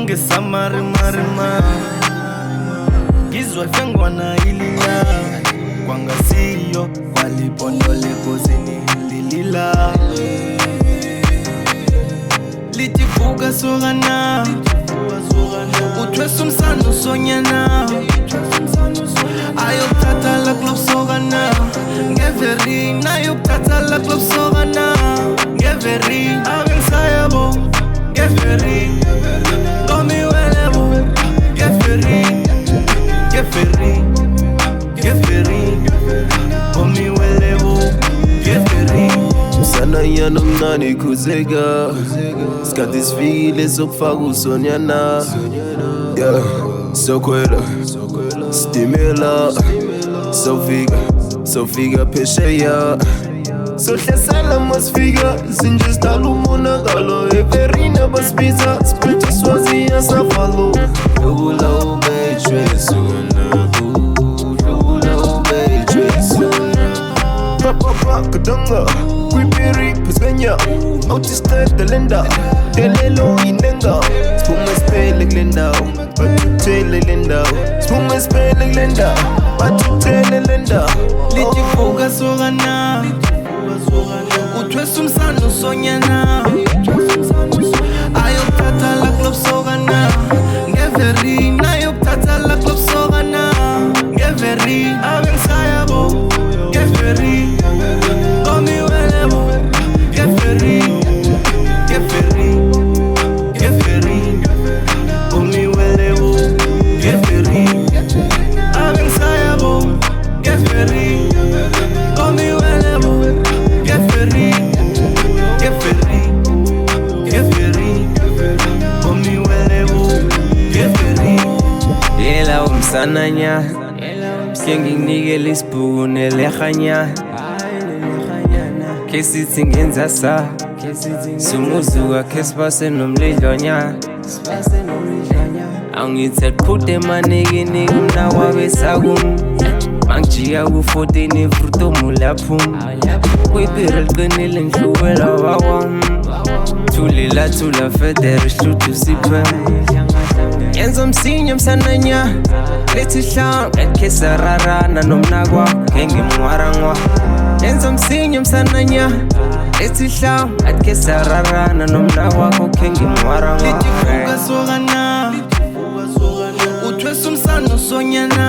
ngesamari marima ngizwa fengwana ilia kwangasiyo kwalipondole kozini lilila litivuka sokana uthwesa umsana usonyana ayokuthatha la club sokana ngeveri nayokuthatha la club sokana ngeveri abengisayabo ngeveri ngomiwelebo ngeveri ngeveri ngeveri ngomiwelebo ngeveri Sana yana mnani kuzega Skati sfile sokufaka usonyana Yeah, sokwela Stimela Sofika pesheya Sohlesela masfika Sinjistala umonakalo Everina baspisa Sprinta swazi yasafalo Lula umejwesuna Lula umejwesuna Papa kadanga Kwipiri pizganya Autista delenda Delelo inenga Spuma spele glenda Batutele lenda Spuma spele glenda Batutele lenda litivuka sokana uthwesa umsana usonyana ayokuthatha la club sokana ngeveri nayokuthatha la club sokana ngeveri abengisayabo ngeveri ngomiwelebo ngeveri ngeveri ngeveri ngomiwelebo ngeveri abengisayabo ngeveri ngomiwelebo ngeveri ngeveri ngeveri ngomiwelebo ngeveri Yela umsananya Nginginikela isibhuku nelehanya Kesithi ngenza sa Sumuzuka kesibase nomlidlonya Angithe qhude maniki mna wabesakum Mangijika ku-14 fruto mulaphum Kwipiri liqinile ngihlubela wawam Thula federe shlutu siphe Yenza umsinyo msananya Lethi hlam ekhesa rarana nomnakwa ngengimwarangwa Yenza umsinyo msananya Lethi hlam ekhesa rarana nomnakwa ngengimwarangwa litivuka sokana uthwesa umsana usonyana